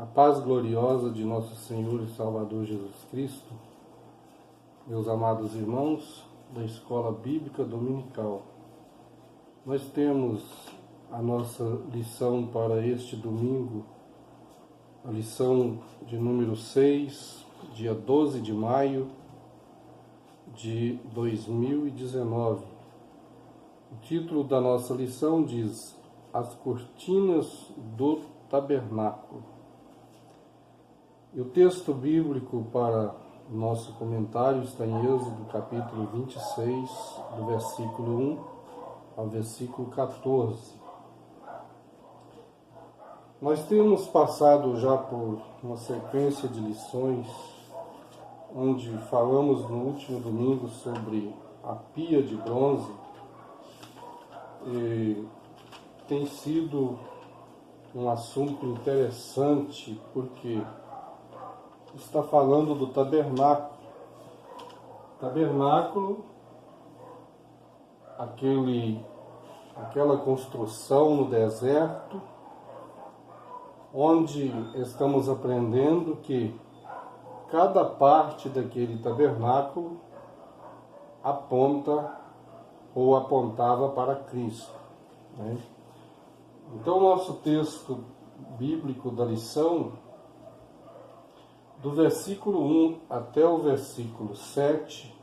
A paz gloriosa de nosso Senhor e Salvador Jesus Cristo, meus amados irmãos da Escola Bíblica Dominical. Nós temos a nossa lição para este domingo, a lição de número 6, dia 12 de maio de 2019. O título da nossa lição diz: As cortinas do tabernáculo. E o texto bíblico para o nosso comentário está em Êxodo capítulo 26, do versículo 1 ao versículo 14. Nós temos passado já por uma sequência de lições, onde falamos no último domingo sobre a pia de bronze, e tem sido um assunto interessante, porque está falando do tabernáculo. Tabernáculo, aquela construção no deserto, onde estamos aprendendo que cada parte daquele tabernáculo aponta ou apontava para Cristo, né? Então, o nosso texto bíblico da lição, do versículo 1 até o versículo 7,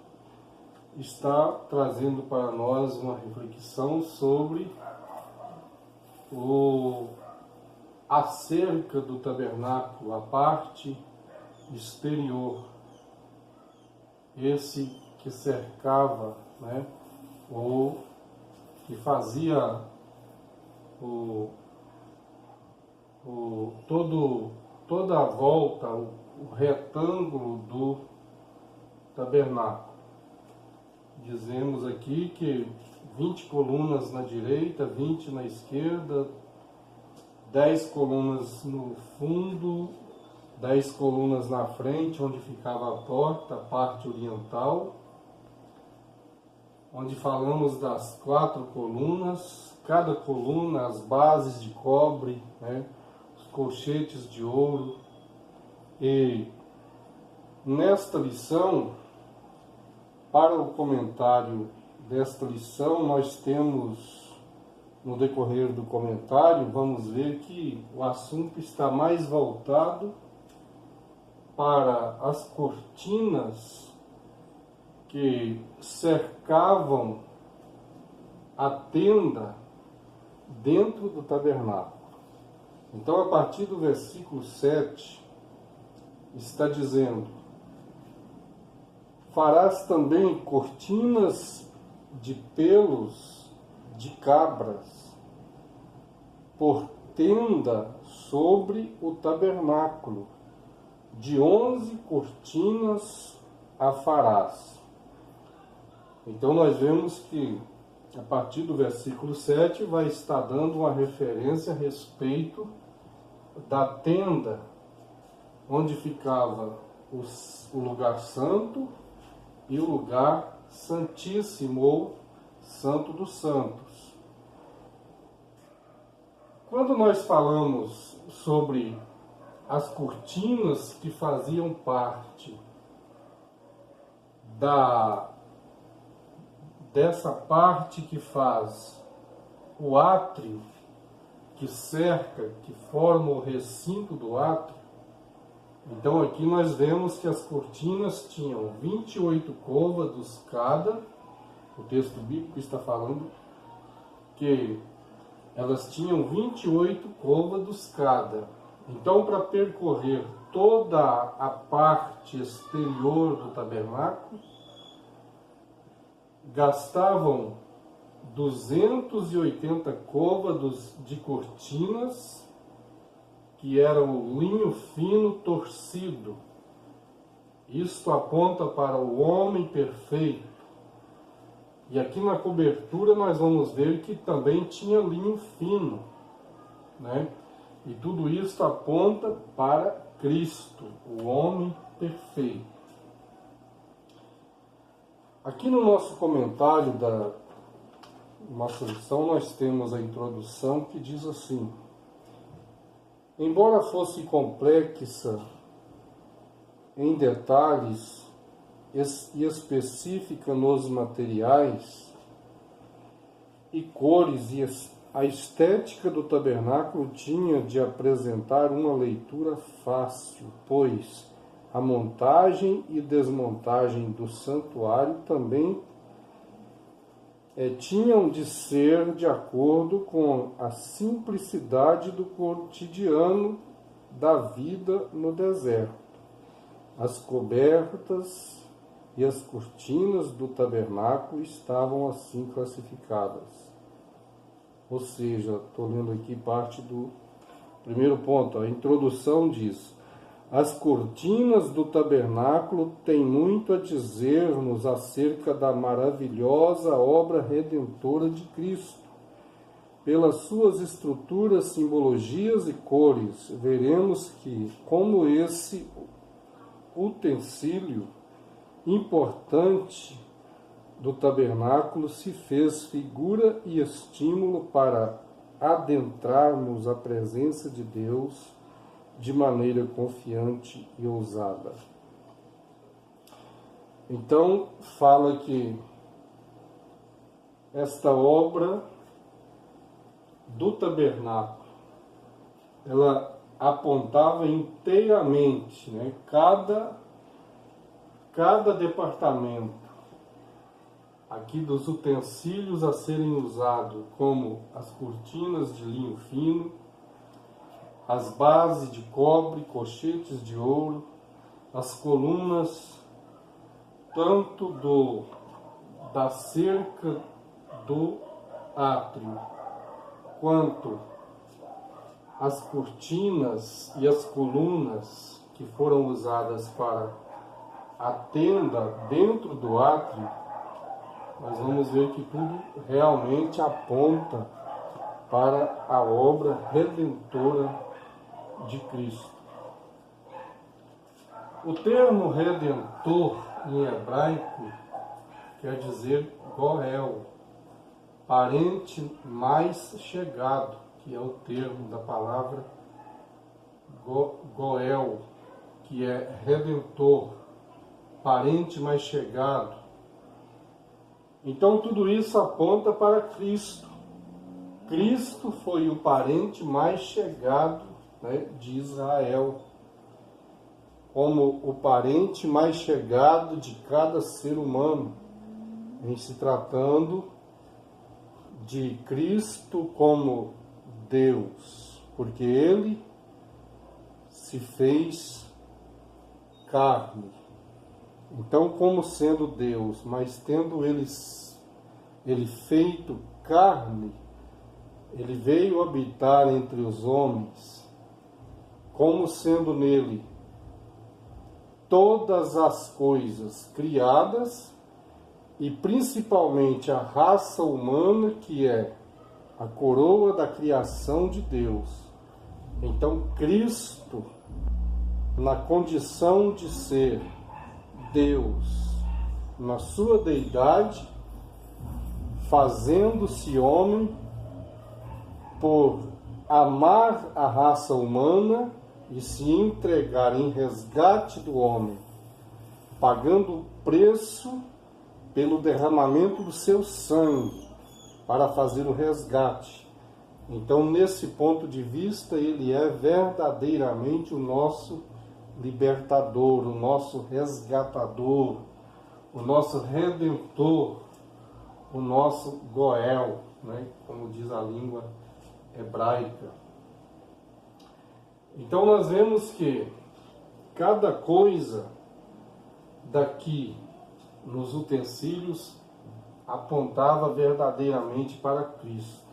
está trazendo para nós uma reflexão sobre acerca do tabernáculo, a parte exterior, esse que cercava, né, ou que fazia toda a volta, o retângulo do tabernáculo. Dizemos aqui que 20 colunas na direita, 20 na esquerda, 10 colunas no fundo, 10 colunas na frente, onde ficava a porta, a parte oriental, onde falamos das 4 colunas, cada coluna, as bases de cobre, né, os colchetes de ouro. E nesta lição, para o comentário desta lição, nós temos, no decorrer do comentário, vamos ver que o assunto está mais voltado para as cortinas que cercavam a tenda dentro do tabernáculo. Então, a partir do versículo 7, está dizendo: farás também cortinas de pelos de cabras por tenda sobre o tabernáculo, de 11 cortinas a farás. Então nós vemos que a partir do versículo 7 vai estar dando uma referência a respeito da tenda onde ficava o lugar santo e o lugar santíssimo, ou santo dos santos. Quando nós falamos sobre as cortinas que faziam parte dessa parte que faz o átrio, que cerca, que forma o recinto do átrio, então aqui nós vemos que as cortinas tinham 28 côvados cada. O texto bíblico está falando que elas tinham 28 côvados cada. Então, para percorrer toda a parte exterior do tabernáculo, gastavam 280 côvados de cortinas, que era o linho fino torcido. Isto aponta para o homem perfeito. E aqui na cobertura nós vamos ver que também tinha linho fino, né? E tudo isso aponta para Cristo, o homem perfeito. Aqui no nosso comentário da nossa lição nós temos a introdução que diz assim: Embora fosse complexa em detalhes e específica nos materiais e cores, a estética do tabernáculo tinha de apresentar uma leitura fácil, pois a montagem e desmontagem do santuário também tinham de ser de acordo com a simplicidade do cotidiano da vida no deserto. As cobertas e as cortinas do tabernáculo estavam assim classificadas. Ou seja, estou lendo aqui parte do primeiro ponto. A introdução diz: as cortinas do tabernáculo têm muito a dizer-nos acerca da maravilhosa obra redentora de Cristo. Pelas suas estruturas, simbologias e cores, veremos que, como esse utensílio importante do tabernáculo se fez figura e estímulo para adentrarmos a presença de Deus de maneira confiante e ousada. Então, fala que esta obra do tabernáculo, ela apontava inteiramente, né, cada departamento aqui dos utensílios a serem usados, como as cortinas de linho fino, as bases de cobre, cochetes de ouro, as colunas, tanto da cerca do átrio, quanto as cortinas e as colunas que foram usadas para a tenda dentro do átrio, nós vamos ver que tudo realmente aponta para a obra redentora de Cristo. O termo redentor em hebraico quer dizer Goel, parente mais chegado, que é o termo da palavra Goel, que é redentor, parente mais chegado. Então tudo isso aponta para Cristo. Cristo foi o parente mais chegado, né, de Israel, como o parente mais chegado de cada ser humano, em se tratando de Cristo como Deus, porque Ele se fez carne. Então, como sendo Deus, mas tendo ele feito carne, Ele veio habitar entre os homens, como sendo nele todas as coisas criadas, e principalmente a raça humana, que é a coroa da criação de Deus. Então, Cristo, na condição de ser Deus, na sua deidade, fazendo-se homem, por amar a raça humana e se entregar em resgate do homem, pagando o preço pelo derramamento do seu sangue para fazer o resgate. Então, nesse ponto de vista, ele é verdadeiramente o nosso libertador, o nosso resgatador, o nosso redentor, o nosso Goel, né, como diz a língua hebraica. Então nós vemos que cada coisa daqui nos utensílios apontava verdadeiramente para Cristo.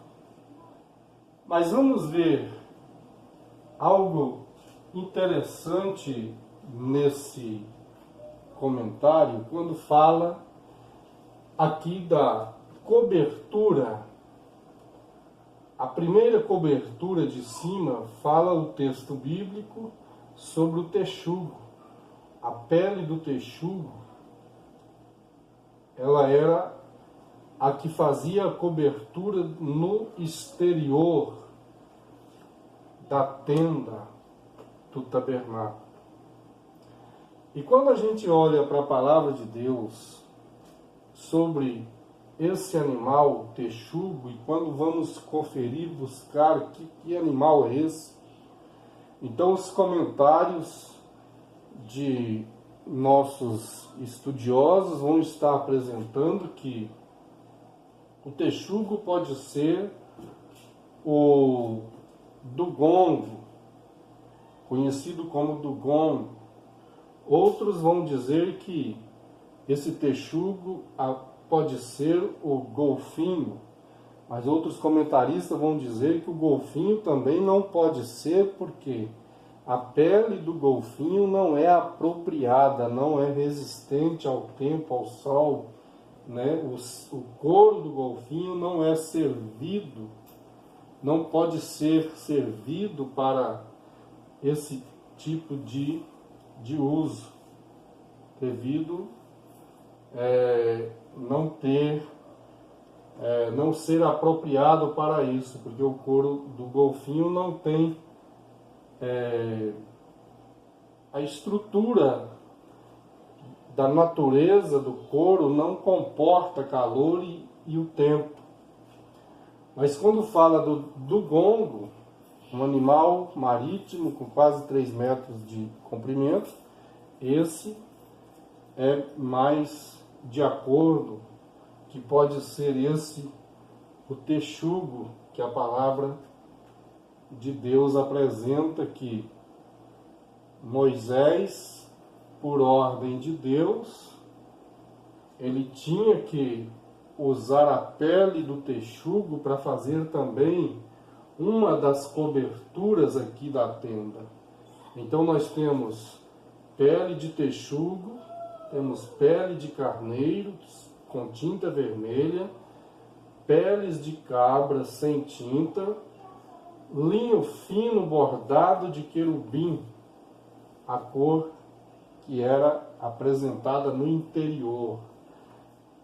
Mas vamos ver algo interessante nesse comentário, quando fala aqui da cobertura. A primeira cobertura de cima fala o texto bíblico sobre o texugo. A pele do texugo, ela era a que fazia a cobertura no exterior da tenda do tabernáculo. E quando a gente olha para a palavra de Deus sobre esse animal, o texugo, e quando vamos conferir, buscar que animal é esse, então os comentários de nossos estudiosos vão estar apresentando que o texugo pode ser o dugongo, conhecido como dugongo. Outros vão dizer que esse texugo pode ser o golfinho, mas outros comentaristas vão dizer que o golfinho também não pode ser, porque a pele do golfinho não é apropriada, não é resistente ao tempo, ao sol, né? O couro do golfinho não é servido, não pode ser servido para esse tipo de uso, devido não ser apropriado para isso, porque o couro do golfinho não tem a estrutura da natureza do couro, não comporta calor e o tempo. Mas quando fala do dugongo, um animal marítimo com quase 3 metros de comprimento, esse é mais de acordo que pode ser esse o texugo que a palavra de Deus apresenta, que Moisés, por ordem de Deus, ele tinha que usar a pele do texugo para fazer também uma das coberturas aqui da tenda. Então nós temos pele de texugo, temos pele de carneiro com tinta vermelha, peles de cabra sem tinta, linho fino bordado de querubim, a cor que era apresentada no interior.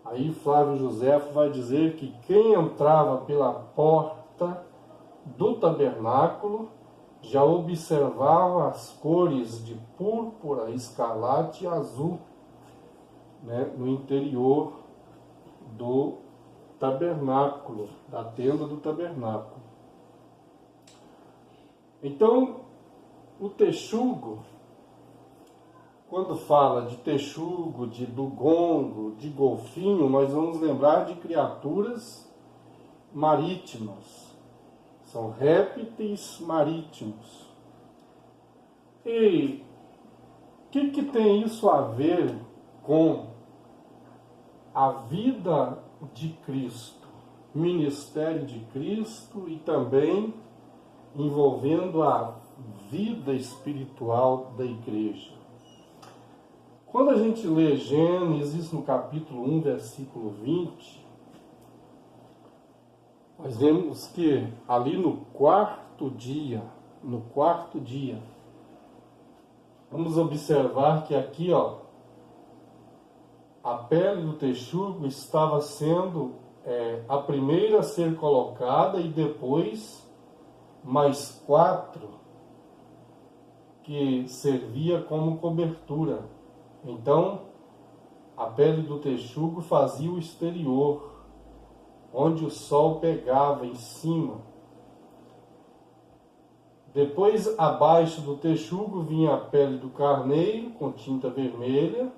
Aí Flávio Josefo vai dizer que quem entrava pela porta do tabernáculo já observava as cores de púrpura, escarlate e azul, né, no interior do tabernáculo, da tenda do tabernáculo. Então, o texugo, quando fala de texugo, de dugongo, de golfinho, nós vamos lembrar de criaturas marítimas. São répteis marítimos. E o que tem isso a ver com a vida de Cristo, ministério de Cristo, e também envolvendo a vida espiritual da igreja? Quando a gente lê Gênesis no capítulo 1, versículo 20, nós vemos que ali no quarto dia, vamos observar que aqui, a pele do texugo estava sendo a primeira a ser colocada, e depois mais 4 que servia como cobertura. Então, a pele do texugo fazia o exterior, onde o sol pegava em cima. Depois, abaixo do texugo, vinha a pele do carneiro, com tinta vermelha.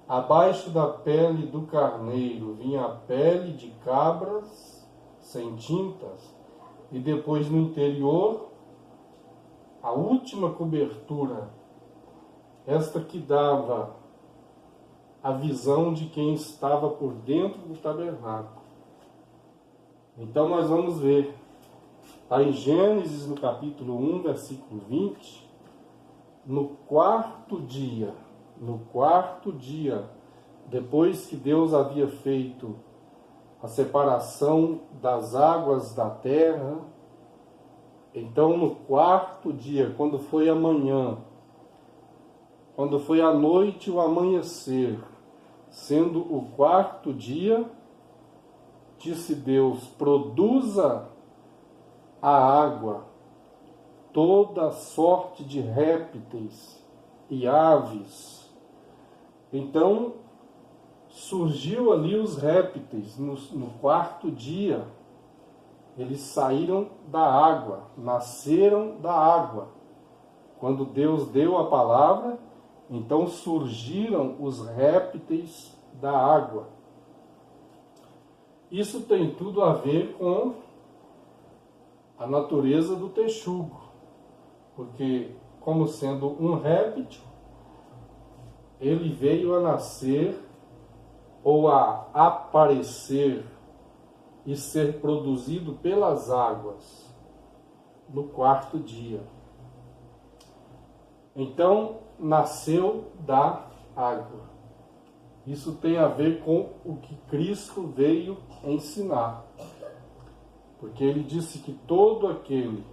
Abaixo da pele do carneiro vinha a pele de cabras, sem tintas. E depois, no interior, a última cobertura, esta que dava a visão de quem estava por dentro do tabernáculo. Então nós vamos ver, está em Gênesis no capítulo 1, versículo 20, no quarto dia, depois que Deus havia feito a separação das águas da terra, então no quarto dia, quando foi amanhã, quando foi a noite e o amanhecer, sendo o quarto dia, disse Deus: produza a água toda sorte de répteis e aves. Então, surgiu ali os répteis no quarto dia. Eles saíram da água, nasceram da água. Quando Deus deu a palavra, então surgiram os répteis da água. Isso tem tudo a ver com a natureza do texugo, porque, como sendo um réptil, ele veio a nascer ou a aparecer e ser produzido pelas águas no quarto dia. Então, nasceu da água. Isso tem a ver com o que Cristo veio ensinar. Porque ele disse que todo aquele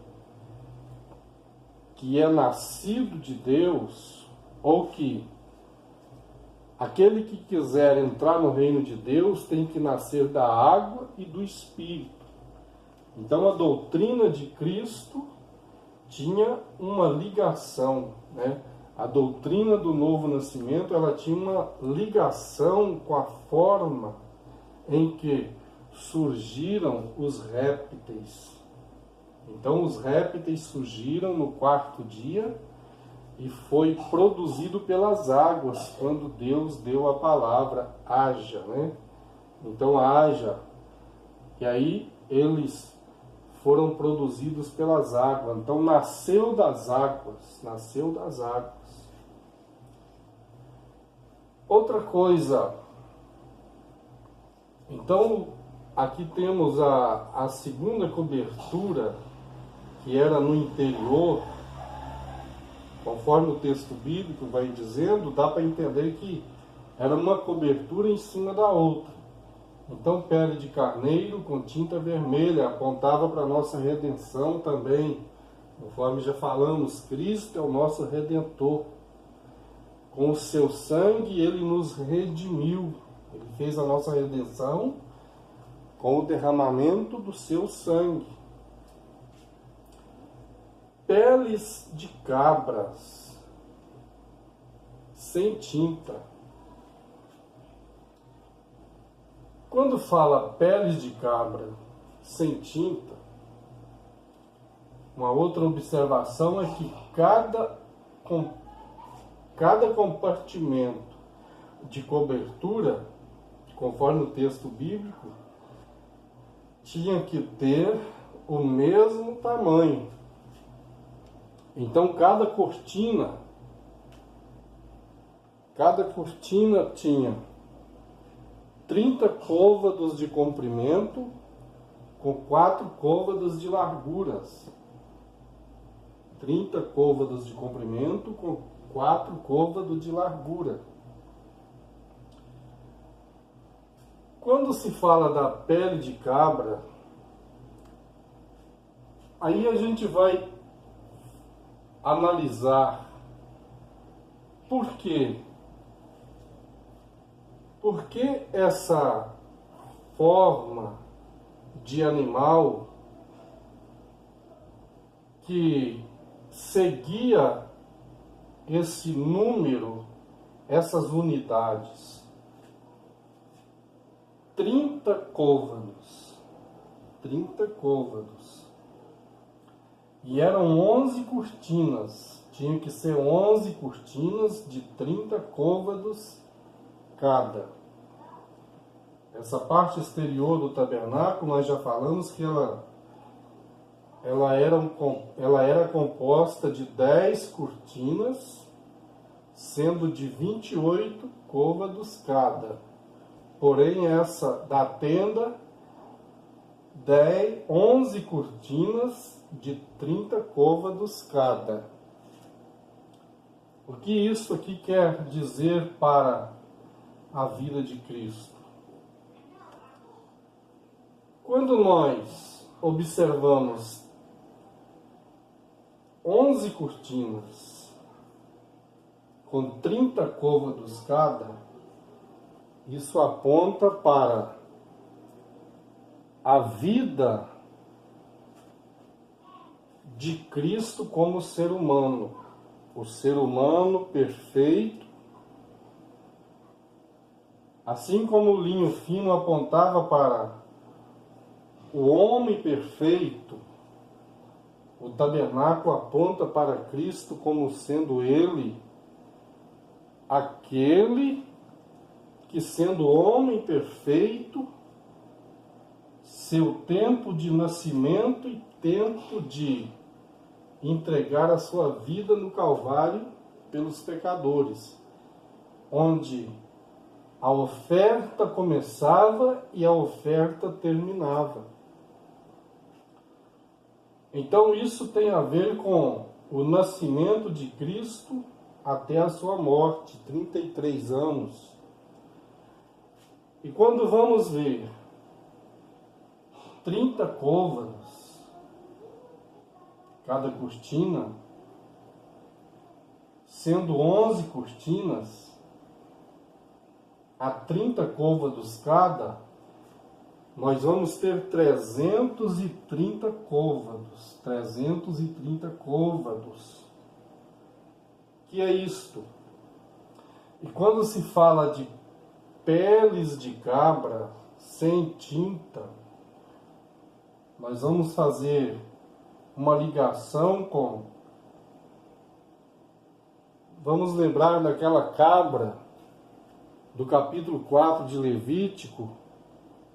que é nascido de Deus, ou que aquele que quiser entrar no reino de Deus tem que nascer da água e do Espírito. Então a doutrina de Cristo tinha uma ligação, né? A doutrina do novo nascimento, ela tinha uma ligação com a forma em que surgiram os répteis. Então os répteis surgiram no quarto dia e foi produzido pelas águas quando Deus deu a palavra haja, né? Então haja. E aí eles foram produzidos pelas águas. Então nasceu das águas, nasceu das águas. Outra coisa, então aqui temos a segunda cobertura, que era no interior, conforme o texto bíblico vai dizendo, dá para entender que era uma cobertura em cima da outra. Então, pele de carneiro com tinta vermelha apontava para a nossa redenção também. Conforme já falamos, Cristo é o nosso Redentor. Com o seu sangue ele nos redimiu. Ele fez a nossa redenção com o derramamento do seu sangue. Peles de cabras sem tinta. Quando fala peles de cabra sem tinta, uma outra observação é que cada compartimento de cobertura, conforme o texto bíblico, tinha que ter o mesmo tamanho. Então cada cortina tinha 30 côvados de comprimento com 4 côvados de larguras. 30 côvados de comprimento com 4 côvados de largura. Quando se fala da pele de cabra, aí a gente vai analisar por quê. Por que essa forma de animal que seguia esse número, essas unidades? 30 côvados. 30 côvados. E eram 11 cortinas. Tinham que ser 11 cortinas de 30 côvados cada. Essa parte exterior do tabernáculo, nós já falamos que ela era composta de 10 cortinas, sendo de 28 côvados cada. Porém, essa da tenda, 11 cortinas de 30 côvados cada. O que isso aqui quer dizer para a vida de Cristo? Quando nós observamos 11 cortinas com 30 côvados cada, isso aponta para a vida de Cristo como ser humano. O ser humano perfeito, assim como o linho fino apontava para o homem perfeito, o tabernáculo aponta para Cristo como sendo Ele aquele que, sendo homem perfeito, seu tempo de nascimento e tempo de entregar a sua vida no Calvário pelos pecadores, onde a oferta começava e a oferta terminava. Então isso tem a ver com o nascimento de Cristo até a sua morte, 33 anos. E quando vamos ver 30 côvados, cada cortina, sendo 11 cortinas, a 30 côvados cada, nós vamos ter 330 côvados. 330 côvados. Que é isto? E quando se fala de peles de cabra sem tinta, nós vamos fazer uma ligação com... Vamos lembrar daquela cabra do capítulo 4 de Levítico,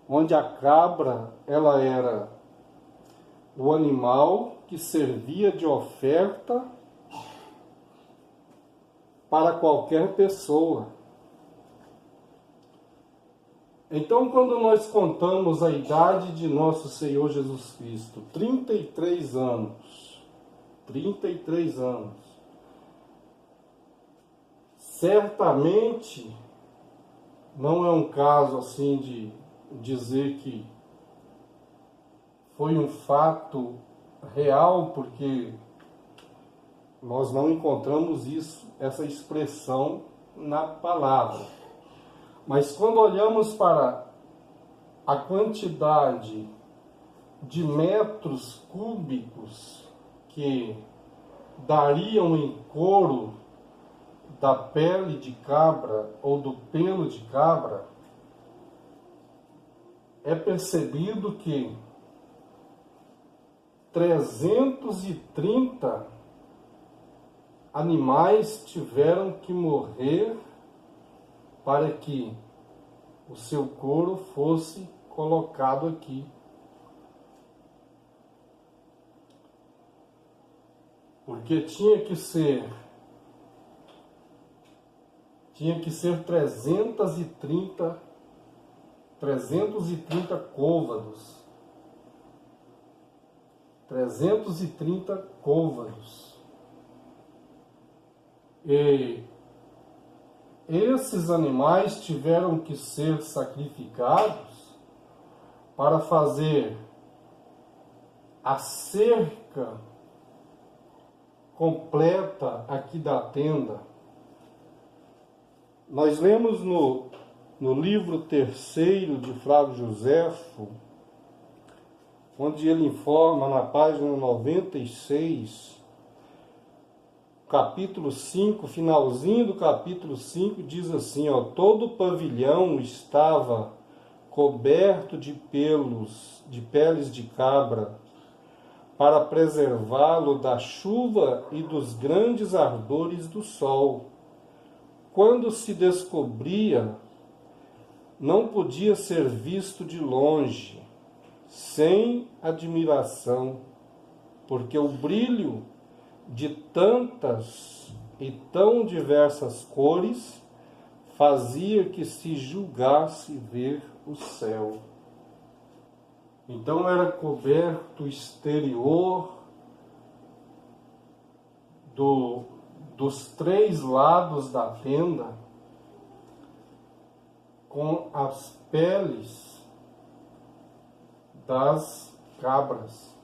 onde a cabra, ela era o animal que servia de oferta para qualquer pessoa. Então, quando nós contamos a idade de nosso Senhor Jesus Cristo, 33 anos, 33 anos, certamente não é um caso assim de dizer que foi um fato real, porque nós não encontramos essa expressão na palavra. Mas quando olhamos para a quantidade de metros cúbicos que dariam em couro da pele de cabra ou do pelo de cabra, é percebido que 330 animais tiveram que morrer para que o seu couro fosse colocado aqui. Porque tinha que ser 330 côvados. 330 côvados. E esses animais tiveram que ser sacrificados para fazer a cerca completa aqui da tenda. Nós lemos no livro 3º de Flávio Joséfo, onde ele informa na página 96, capítulo 5, finalzinho do capítulo 5, diz assim, ó: todo o pavilhão estava coberto de pelos, de peles de cabra, para preservá-lo da chuva e dos grandes ardores do sol. Quando se descobria, não podia ser visto de longe, sem admiração, porque o brilho de tantas e tão diversas cores fazia que se julgasse ver o céu. Então era coberto o exterior dos 3 lados da tenda com as peles das cabras.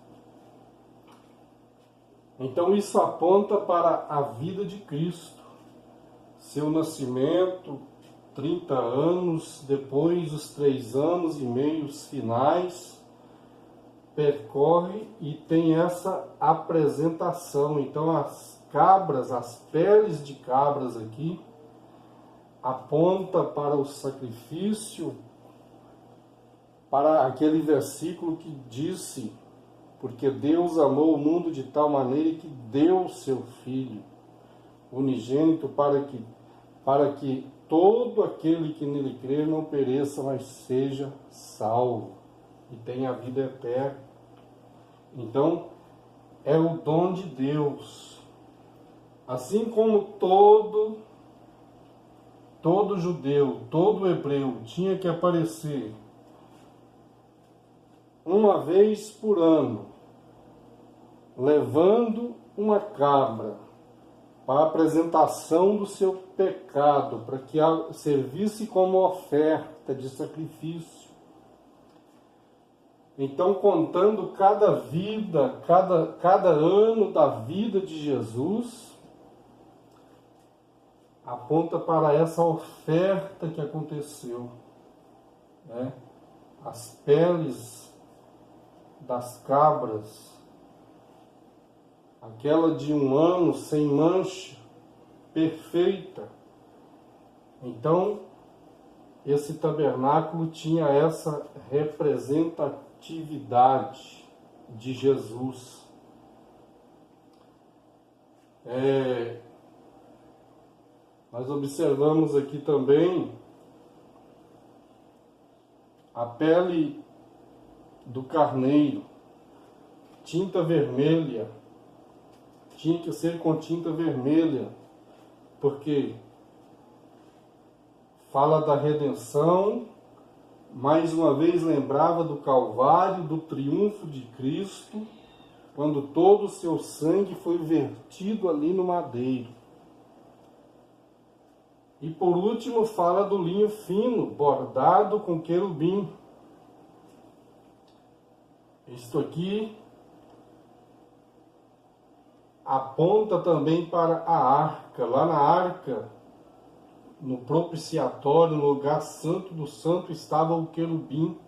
Então isso aponta para a vida de Cristo, seu nascimento, 30 anos, depois os 3 anos e meio finais, percorre e tem essa apresentação. Então as cabras, as peles de cabras aqui, aponta para o sacrifício, para aquele versículo que disse: porque Deus amou o mundo de tal maneira que deu seu Filho unigênito para que todo aquele que nele crer não pereça, mas seja salvo e tenha a vida eterna. Então, é o dom de Deus. Assim como todo judeu, todo hebreu tinha que aparecer uma vez por ano, levando uma cabra para a apresentação do seu pecado, para que servisse como oferta de sacrifício. Então, contando cada vida, cada ano da vida de Jesus, aponta para essa oferta que aconteceu, né? As peles das cabras, aquela de um ano sem mancha, perfeita. Então, esse tabernáculo tinha essa representatividade de Jesus. Nós observamos aqui também a pele do carneiro, tinta vermelha, tinha que ser com tinta vermelha, porque fala da redenção, mais uma vez lembrava do Calvário, do triunfo de Cristo, quando todo o seu sangue foi vertido ali no madeiro. E por último fala do linho fino, bordado com querubim. Isto aqui aponta também para a arca. Lá na arca, no propiciatório, no lugar santo do santo, estava o querubim.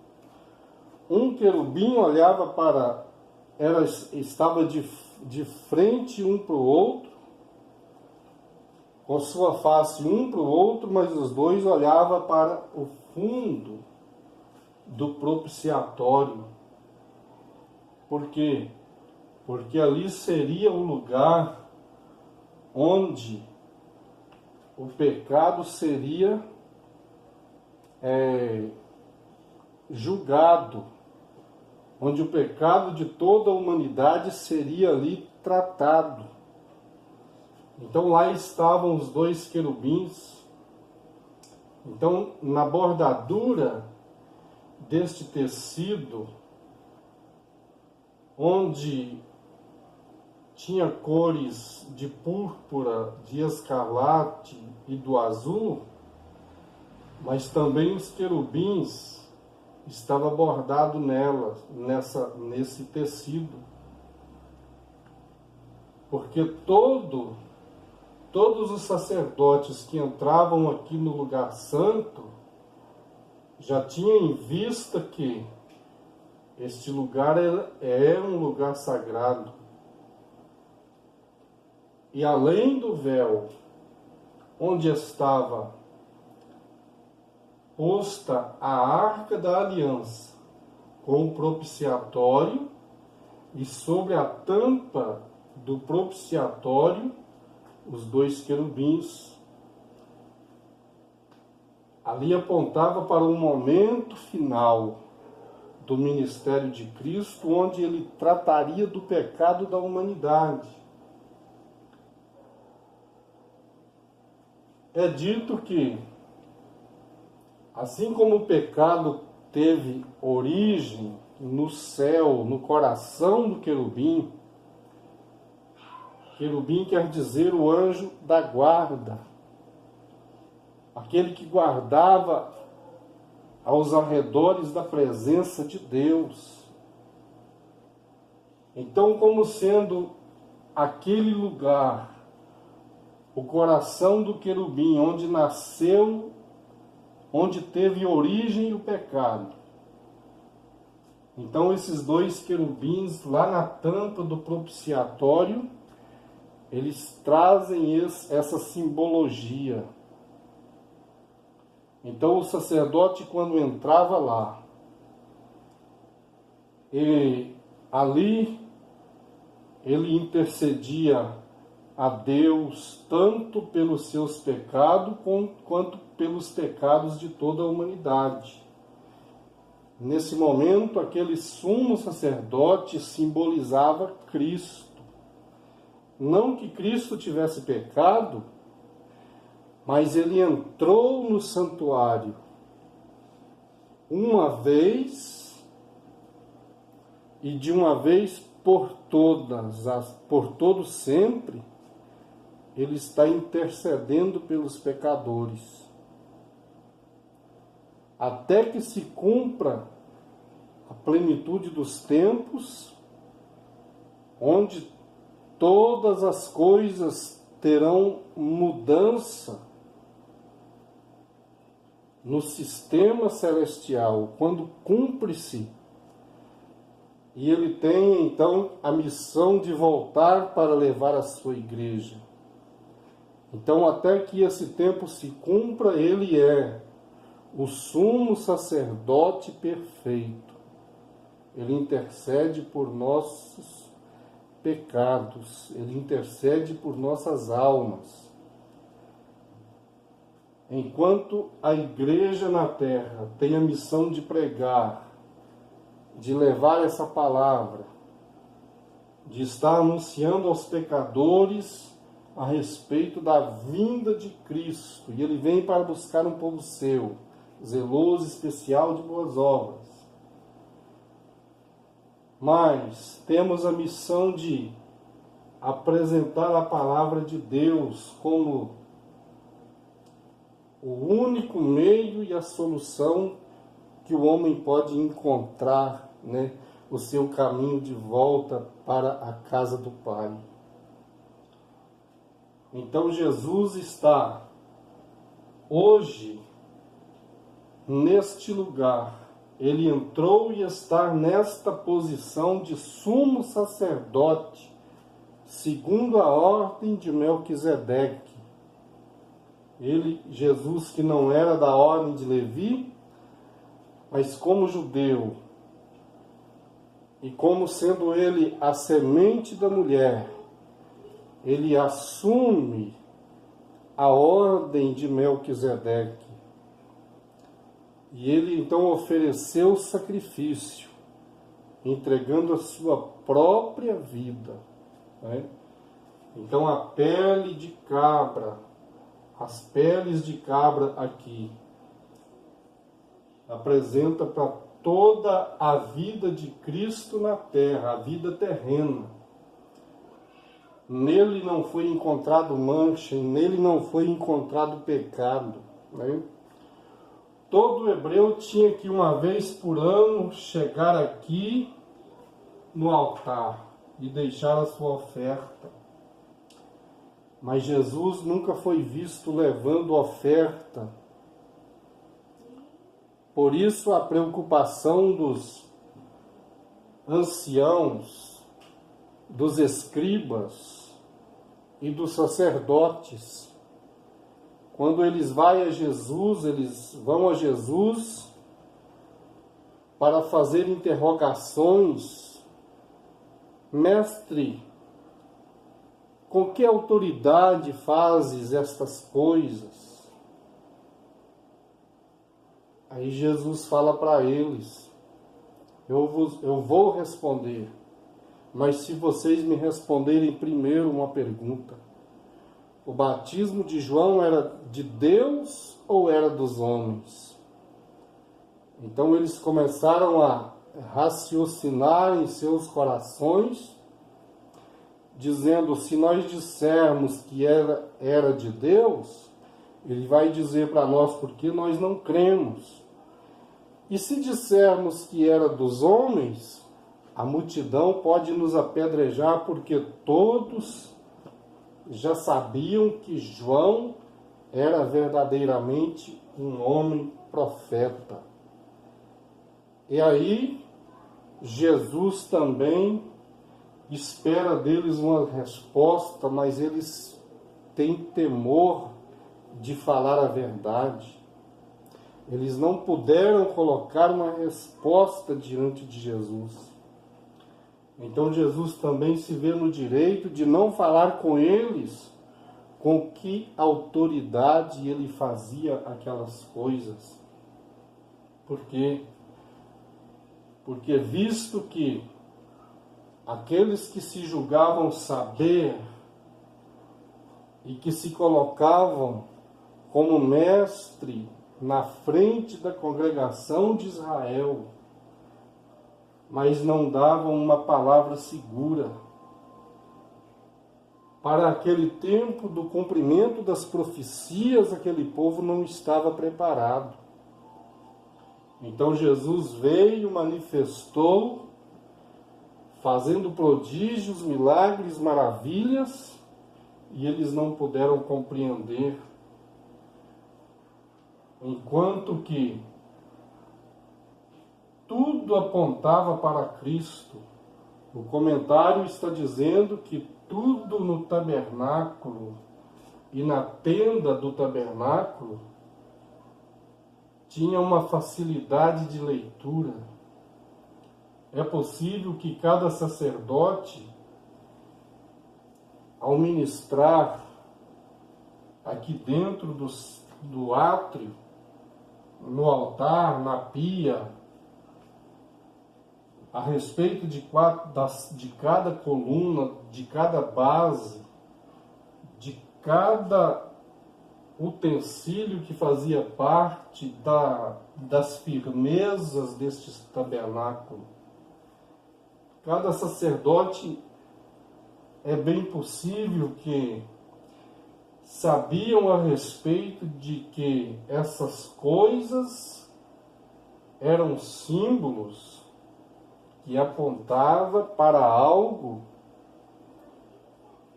Um querubim olhava para... estava de frente um para o outro, com sua face um para o outro, mas os dois olhavam para o fundo do propiciatório. Por quê? Porque ali seria o lugar onde o pecado seria julgado, onde o pecado de toda a humanidade seria ali tratado. Então lá estavam os dois querubins. Então, na bordadura deste tecido, onde tinha cores de púrpura, de escarlate e do azul, mas também os querubins estava bordado nesse tecido. Porque todos os sacerdotes que entravam aqui no lugar santo já tinham em vista que este lugar é um lugar sagrado. E além do véu, onde estava posta a arca da aliança, com o propiciatório, e sobre a tampa do propiciatório, os dois querubins. Ali apontava para o momento final do ministério de Cristo, onde ele trataria do pecado da humanidade. É dito que, assim como o pecado teve origem no céu, no coração do querubim, querubim quer dizer o anjo da guarda, aquele que guardava aos arredores da presença de Deus. Então, como sendo aquele lugar, o coração do querubim, onde nasceu, onde teve origem o pecado, Então esses dois querubins lá na tampa do propiciatório, eles trazem essa simbologia. Então o sacerdote, quando entrava lá, ali ele intercedia a Deus tanto pelos seus pecados quanto pelos pecados de toda a humanidade. Nesse momento, aquele sumo sacerdote simbolizava Cristo. Não que Cristo tivesse pecado, mas ele entrou no santuário uma vez e de uma vez por todo sempre, ele está intercedendo pelos pecadores. Até que se cumpra a plenitude dos tempos, onde todas as coisas terão mudança no sistema celestial, quando cumpre-se, e ele tem então a missão de voltar para levar a sua igreja. Então, até que esse tempo se cumpra, ele é o sumo sacerdote perfeito. Ele intercede por nossos pecados, ele intercede por nossas almas. Enquanto a igreja na terra tem a missão de pregar, de levar essa palavra, de estar anunciando aos pecadores a respeito da vinda de Cristo, e ele vem para buscar um povo seu, zeloso, especial de boas obras. Mas temos a missão de apresentar a palavra de Deus como o único meio e a solução que o homem pode encontrar, o seu caminho de volta para a casa do Pai. Então Jesus está hoje neste lugar. Ele entrou e está nesta posição de sumo sacerdote, segundo a ordem de Melquisedeque. Jesus, que não era da ordem de Levi, mas como judeu, e como sendo ele a semente da mulher, ele assume a ordem de Melquisedeque. E ele então ofereceu sacrifício, entregando a sua própria vida. Então a pele de cabra, as peles de cabra aqui, apresenta para toda a vida de Cristo na terra, a vida terrena. Nele não foi encontrado mancha, nele não foi encontrado pecado. Todo hebreu tinha que uma vez por ano chegar aqui no altar e deixar a sua oferta. Mas Jesus nunca foi visto levando oferta. Por isso a preocupação dos anciãos, dos escribas e dos sacerdotes. Quando eles vão a Jesus para fazer interrogações. Mestre, com que autoridade fazes estas coisas? Aí Jesus fala para eles, eu vou responder, mas se vocês me responderem primeiro uma pergunta: o batismo de João era de Deus ou era dos homens? Então eles começaram a raciocinar em seus corações, dizendo: se nós dissermos que era de Deus, ele vai dizer para nós porque nós não cremos. E se dissermos que era dos homens, a multidão pode nos apedrejar, porque todos já sabiam que João era verdadeiramente um homem profeta. E aí Jesus também espera deles uma resposta, mas eles têm temor de falar a verdade. Eles não puderam colocar uma resposta diante de Jesus. Então Jesus também se vê no direito de não falar com eles com que autoridade ele fazia aquelas coisas. Por quê? Porque visto que aqueles que se julgavam saber e que se colocavam como mestre na frente da congregação de Israel, mas não davam uma palavra segura. Para aquele tempo do cumprimento das profecias, aquele povo não estava preparado. Então Jesus veio, manifestou, fazendo prodígios, milagres, maravilhas, e eles não puderam compreender. Enquanto que tudo apontava para Cristo. O comentário está dizendo que tudo no tabernáculo e na tenda do tabernáculo tinha uma facilidade de leitura. É possível que cada sacerdote, ao ministrar aqui dentro do átrio, no altar, na pia, a respeito de cada coluna, de cada base, de cada utensílio que fazia parte das firmezas deste tabernáculo. Cada sacerdote, é bem possível que sabiam a respeito de que essas coisas eram símbolos que apontava para algo,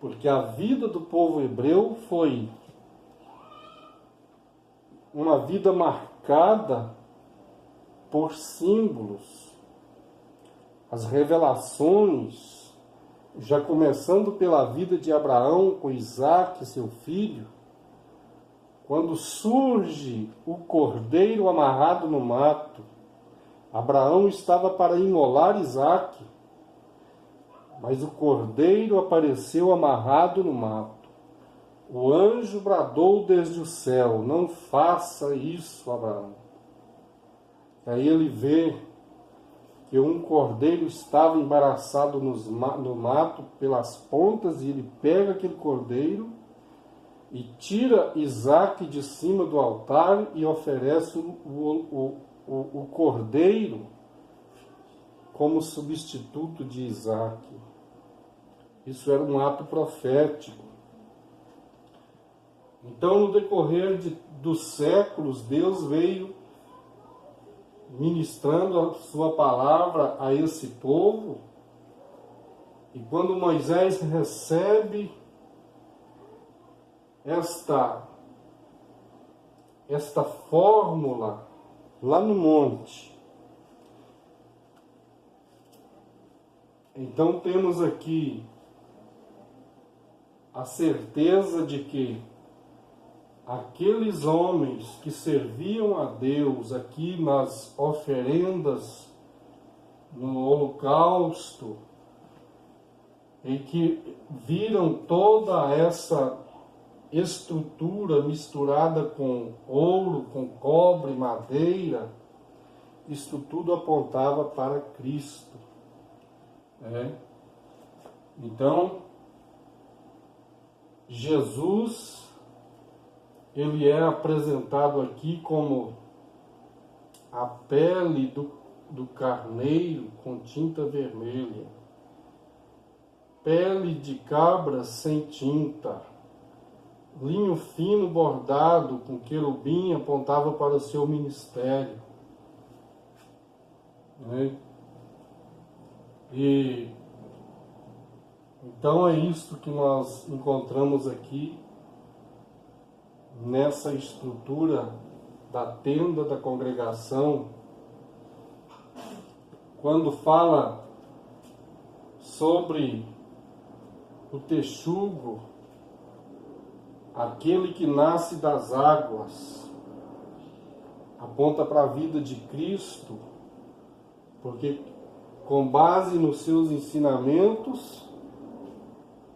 porque a vida do povo hebreu foi uma vida marcada por símbolos. As revelações, já começando pela vida de Abraão com Isaque, seu filho, quando surge o cordeiro amarrado no mato, Abraão estava para imolar Isaque, mas o cordeiro apareceu amarrado no mato. O anjo bradou desde o céu: não faça isso, Abraão. Aí ele vê que um cordeiro estava embaraçado no mato pelas pontas, e ele pega aquele cordeiro e tira Isaque de cima do altar e oferece o cordeiro como substituto de Isaque. Isso era um ato profético. Então, no decorrer dos séculos, Deus veio ministrando a sua palavra a esse povo, e quando Moisés recebe esta fórmula lá no monte, então temos aqui a certeza de que aqueles homens que serviam a Deus aqui nas oferendas, no holocausto, e que viram toda essa estrutura misturada com ouro, com cobre, madeira, isto tudo apontava para Cristo. Então, Jesus, ele é apresentado aqui como a pele do carneiro com tinta vermelha, pele de cabra sem tinta, linho fino bordado com querubim apontava para o seu ministério. E então é isto que nós encontramos aqui nessa estrutura da tenda da congregação, quando fala sobre o texugo, aquele que nasce das águas, aponta para a vida de Cristo, porque com base nos seus ensinamentos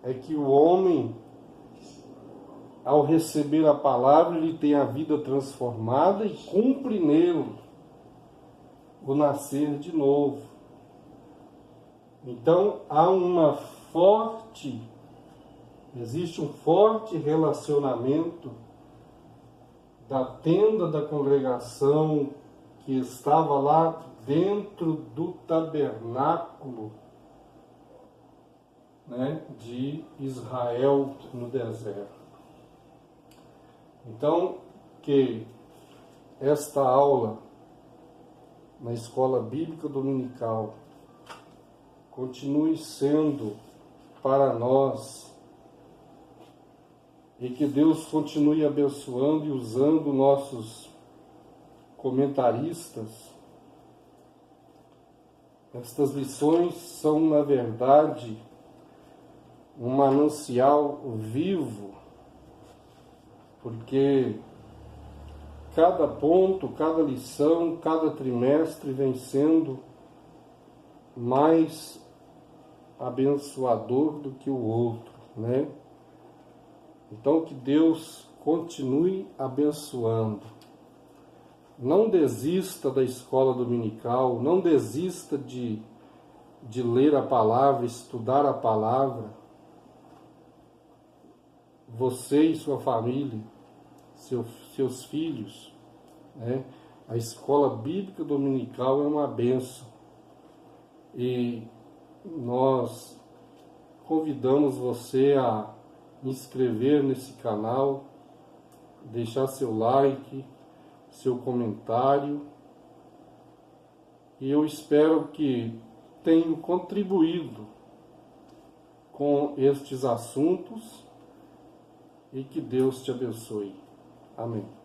é que o homem, ao receber a palavra, ele tem a vida transformada e cumpre nele o nascer de novo. Então existe um forte relacionamento da tenda da congregação que estava lá dentro do tabernáculo, né, de Israel no deserto. Então, que esta aula na escola bíblica dominical continue sendo para nós, e que Deus continue abençoando e usando nossos comentaristas. Estas lições são, na verdade, um manancial vivo, porque cada ponto, cada lição, cada trimestre vem sendo mais abençoador do que o outro, né? Então, que Deus continue abençoando. Não desista da escola dominical, não desista de ler a palavra, estudar a palavra. Você e sua família, seus filhos, né? A escola bíblica dominical é uma bênção. E nós convidamos você a inscrever nesse canal, deixar seu like, seu comentário, e eu espero que tenha contribuído com estes assuntos e que Deus te abençoe. Amém.